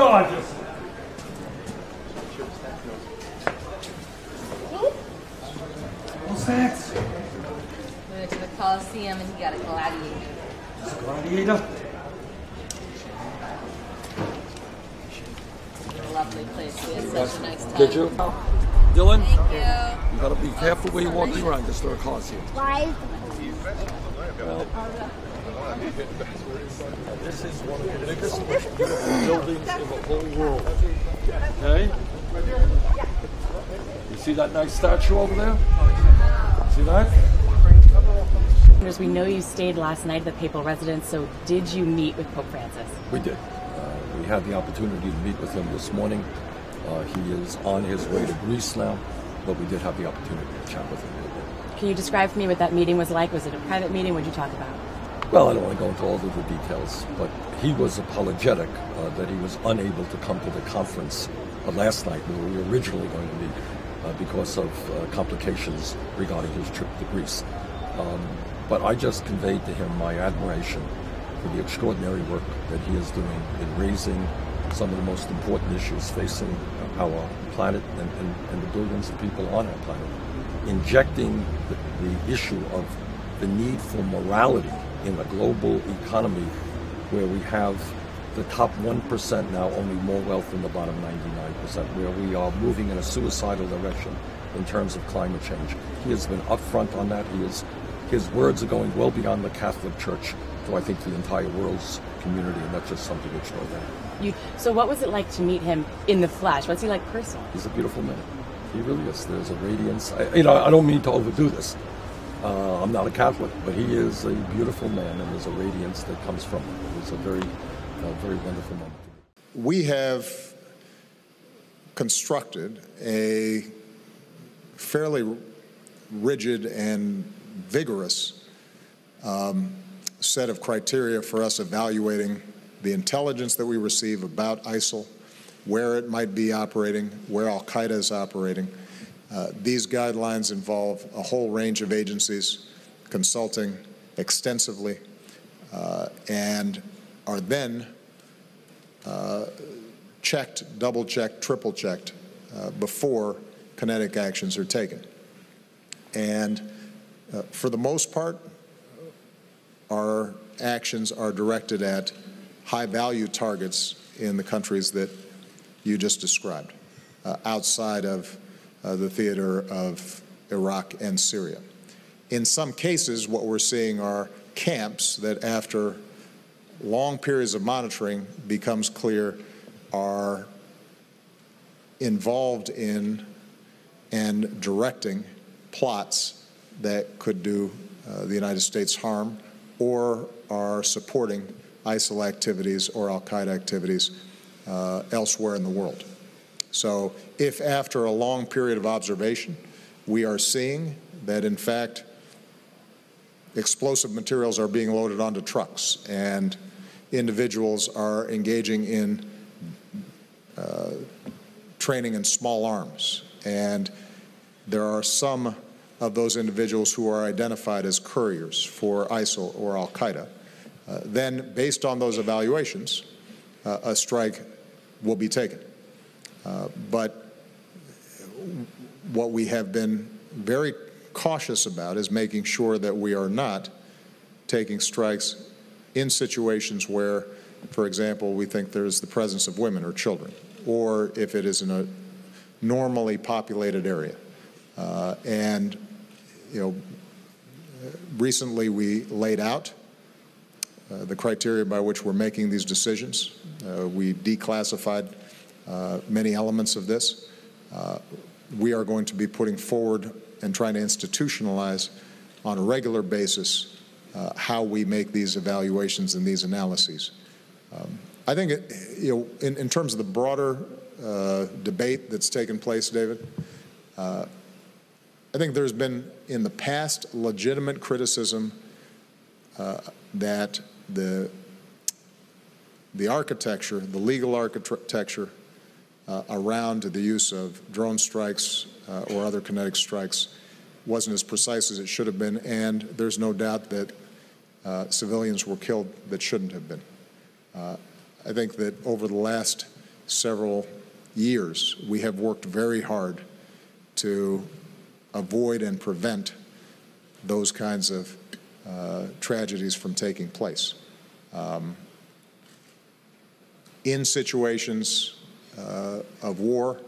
gorgeous. What's that? We went to the Coliseum and he got a gladiator. It's a gladiator? Lovely place. We had such a nice time. Did you? Dylan? Thank you. You gotta be careful where you're walking around. There's no cars here. Why? This is one of the biggest, most beautiful buildings in the whole world. Okay? You see that nice statue over there? See that? We know you stayed last night at the papal residence, so did you meet with Pope Francis? We did. We had the opportunity to meet with him this morning. He is on his way to Greece now, but we did have the opportunity to chat with him. Can you describe for me what that meeting was like? Was it a private meeting? What did you talk about? Well, I don't want to go into all of the details, but he was apologetic that he was unable to come to the conference last night where we were originally going to meet because of complications regarding his trip to Greece. But I just conveyed to him my admiration for the extraordinary work that he is doing in raising some of the most important issues facing our planet and the billions of people on our planet, injecting the issue of the need for morality in a global economy where we have the top 1% now owning more wealth than the bottom 99%, where we are moving in a suicidal direction in terms of climate change. He has been upfront on that. His words are going well beyond the Catholic Church to, I think, the entire world's community, and that's just something extraordinary. So what was it like to meet him in the flesh? What's he like personally? He's a beautiful man. He really is. There's a radiance. I don't mean to overdo this. I'm not a Catholic, but he is a beautiful man, and there's a radiance that comes from him. It was a very wonderful moment. We have constructed a fairly rigid and vigorous set of criteria for us evaluating the intelligence that we receive about ISIL, where it might be operating, where al-Qaeda is operating. These guidelines involve a whole range of agencies consulting extensively and are then checked, double-checked, triple-checked before kinetic actions are taken. And for the most part, our actions are directed at high-value targets in the countries that you just described, outside of the theater of Iraq and Syria. In some cases, what we're seeing are camps that, after long periods of monitoring, becomes clear are involved in and directing plots that could do the United States harm, or are supporting ISIL activities or al-Qaeda activities elsewhere in the world. So if after a long period of observation we are seeing that, in fact, explosive materials are being loaded onto trucks and individuals are engaging in training in small arms, and there are some of those individuals who are identified as couriers for ISIL or al-Qaeda, then based on those evaluations, a strike will be taken. But what we have been very cautious about is making sure that we are not taking strikes in situations where, for example, we think there's the presence of women or children, or if it is in a normally populated area. And, you know, recently we laid out the criteria by which we're making these decisions. We declassified many elements of this. We are going to be putting forward and trying to institutionalize on a regular basis how we make these evaluations and these analyses. I think, in terms of the broader debate that's taken place, David, I think there's been in the past legitimate criticism that the architecture, the legal architecture around the use of drone strikes or other kinetic strikes wasn't as precise as it should have been, and there's no doubt that civilians were killed that shouldn't have been. I think that over the last several years, we have worked very hard to avoid and prevent those kinds of tragedies from taking place. In situations of war,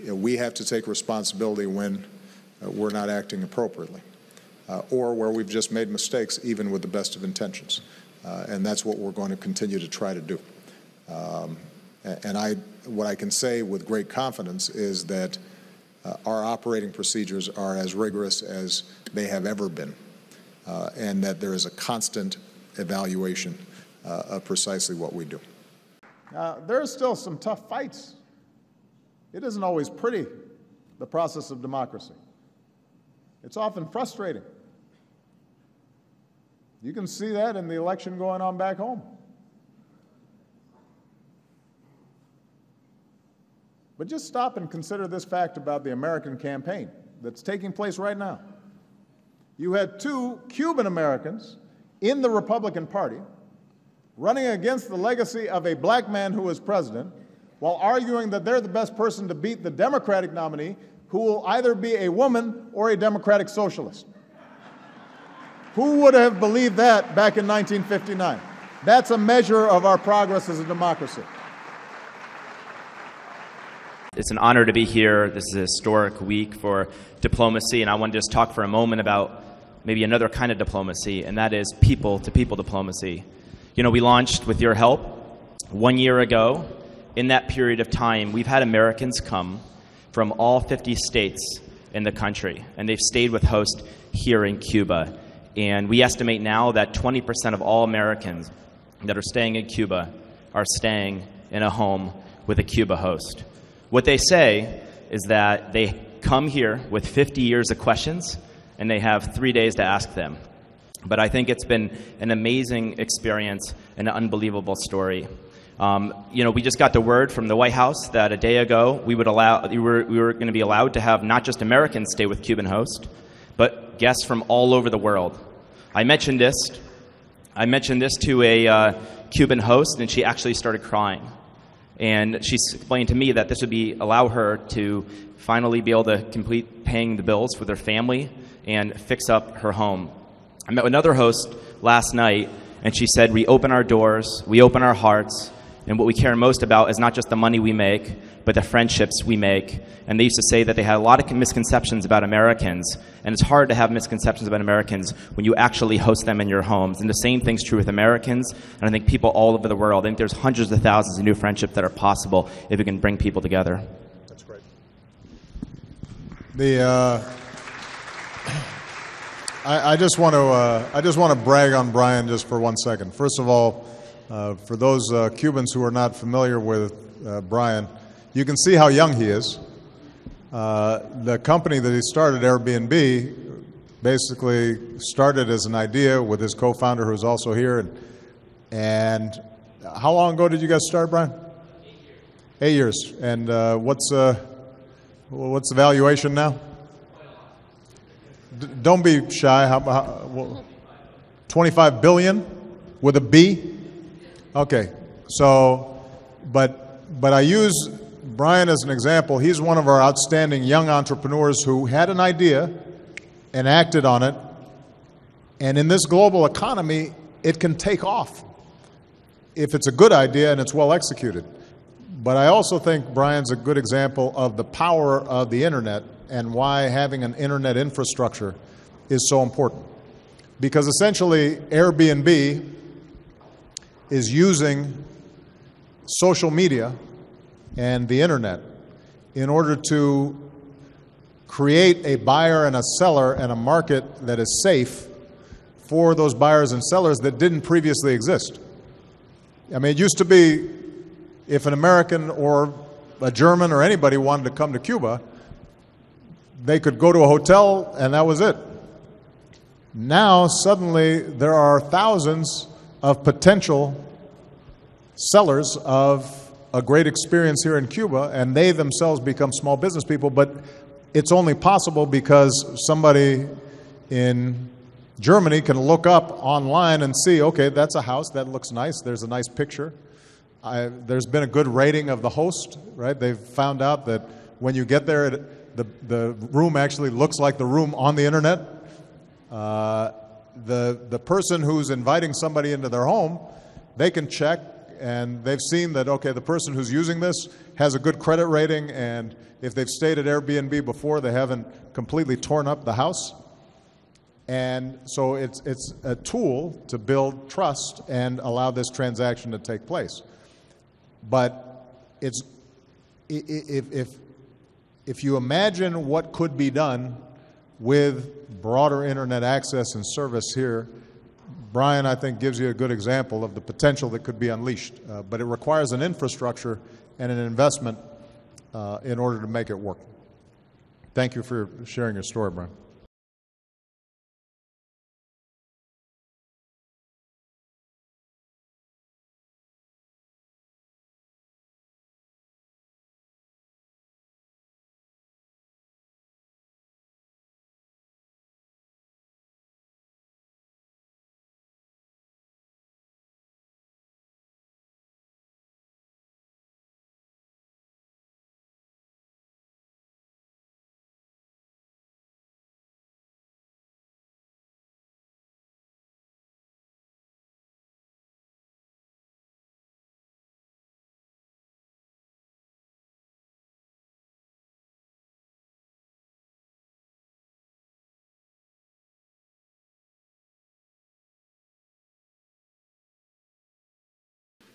we have to take responsibility when we're not acting appropriately, or where we've just made mistakes, even with the best of intentions. And that's what we're going to continue to try to do. What I can say with great confidence is that our operating procedures are as rigorous as they have ever been, and that there is a constant evaluation of precisely what we do. There are still some tough fights. It isn't always pretty, the process of democracy. It's often frustrating. You can see that in the election going on back home. But just stop and consider this fact about the American campaign that's taking place right now. You had 2 Cuban Americans in the Republican Party running against the legacy of a black man who was president, while arguing that they're the best person to beat the Democratic nominee, who will either be a woman or a Democratic socialist. Who would have believed that back in 1959? That's a measure of our progress as a democracy. It's an honor to be here. This is a historic week for diplomacy, and I want to just talk for a moment about maybe another kind of diplomacy, and that is people-to-people diplomacy. You know, we launched, with your help, 1 year ago. In that period of time, we've had Americans come from all 50 states in the country, and they've stayed with host here in Cuba. And we estimate now that 20% of all Americans that are staying in Cuba are staying in a home with a Cuba host. What they say is that they come here with 50 years of questions, and they have 3 days to ask them. But I think it's been an amazing experience and an unbelievable story. You know, we just got the word from the White House that a day ago we were going to be allowed to have not just Americans stay with Cuban hosts, but guests from all over the world. I mentioned this to a Cuban host, and she actually started crying. And she explained to me that this would allow her to finally be able to complete paying the bills for their family and fix up her home. I met another host last night, and she said, we open our doors, we open our hearts, and what we care most about is not just the money we make, but the friendships we make. And they used to say that they had a lot of misconceptions about Americans, and it's hard to have misconceptions about Americans when you actually host them in your homes. And the same thing's true with Americans, and I think people all over the world. I think there's hundreds of thousands of new friendships that are possible if we can bring people together. That's great. I just want to brag on Brian just for 1 second. First of all, for those Cubans who are not familiar with Brian, you can see how young he is. The company that he started, Airbnb, basically started as an idea with his co-founder, who's also here. And how long ago did you guys start, Brian? 8 years. And what's the valuation now? Don't be shy. How 25 billion with a B? Okay. So, but I use Brian as an example. He's one of our outstanding young entrepreneurs who had an idea and acted on it. And in this global economy, it can take off if it's a good idea and it's well executed. But I also think Brian's a good example of the power of the internet and why having an internet infrastructure is so important. Because essentially, Airbnb is using social media and the internet in order to create a buyer and a seller and a market that is safe for those buyers and sellers that didn't previously exist. I mean, it used to be if an American or a German or anybody wanted to come to Cuba, they could go to a hotel and that was it. Now, suddenly, there are thousands of potential sellers of a great experience here in Cuba, and they themselves become small business people, but it's only possible because somebody in Germany can look up online and see, okay, that's a house, that looks nice, there's a nice picture, there's been a good rating of the host, right? They've found out that when you get there, the room actually looks like the room on the internet. The person who's inviting somebody into their home, they can check, and they've seen that, okay, the person who's using this has a good credit rating, and if they've stayed at Airbnb before, they haven't completely torn up the house. And so it's a tool to build trust and allow this transaction to take place. But if you imagine what could be done with broader internet access and service here, Brian, I think, gives you a good example of the potential that could be unleashed. But it requires an infrastructure and an investment in order to make it work. Thank you for sharing your story, Brian.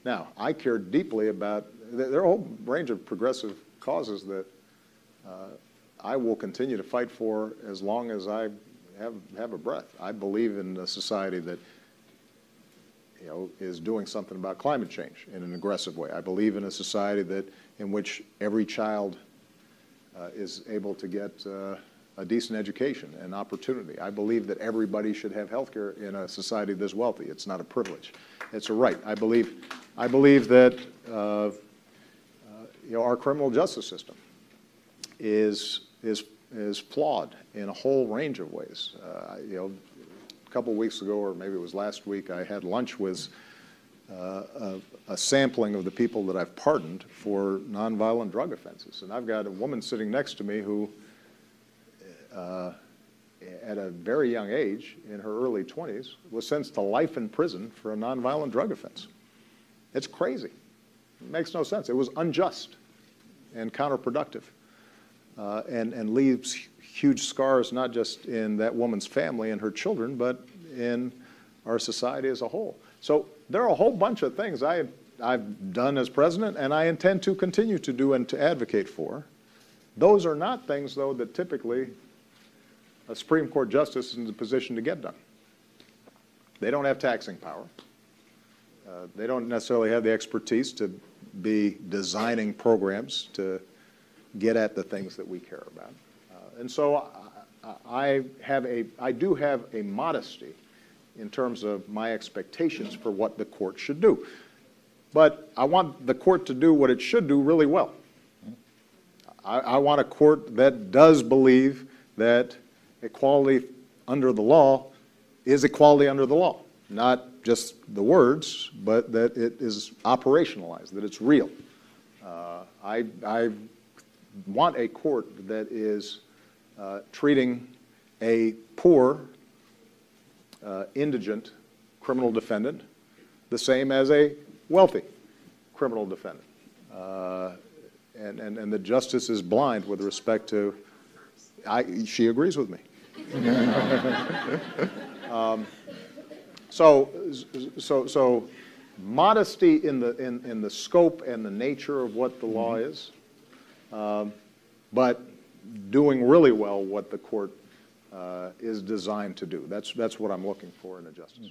Now, I care deeply about, there are a whole range of progressive causes that I will continue to fight for as long as I have a breath. I believe in a society that, you know, is doing something about climate change in an aggressive way. I believe in a society in which every child is able to get a decent education and opportunity. I believe that everybody should have health care in a society this wealthy. It's not a privilege. It's a right. I believe that you know, our criminal justice system is flawed in a whole range of ways. You know, a couple of weeks ago, or maybe it was last week, I had lunch with a sampling of the people that I've pardoned for nonviolent drug offenses, and I've got a woman sitting next to me who, at a very young age, in her early 20s, was sentenced to life in prison for a nonviolent drug offense. It's crazy. It makes no sense. It was unjust and counterproductive, and leaves huge scars not just in that woman's family and her children, but in our society as a whole. So there are a whole bunch of things I've done as president, and I intend to continue to do and to advocate for. Those are not things, though, that typically a Supreme Court justice is in the position to get done. They don't have taxing power. They don't necessarily have the expertise to be designing programs to get at the things that we care about. And so I do have a modesty in terms of my expectations for what the court should do. But I want the court to do what it should do really well. I want a court that does believe that equality under the law is equality under the law, not just the words, but that it is operationalized, that it's real. I want a court that is treating a poor, indigent criminal defendant the same as a wealthy criminal defendant. And the justice is blind with respect to, she agrees with me. So modesty in the scope and the nature of what the law is, but doing really well what the court is designed to do. That's what I'm looking for in a justice.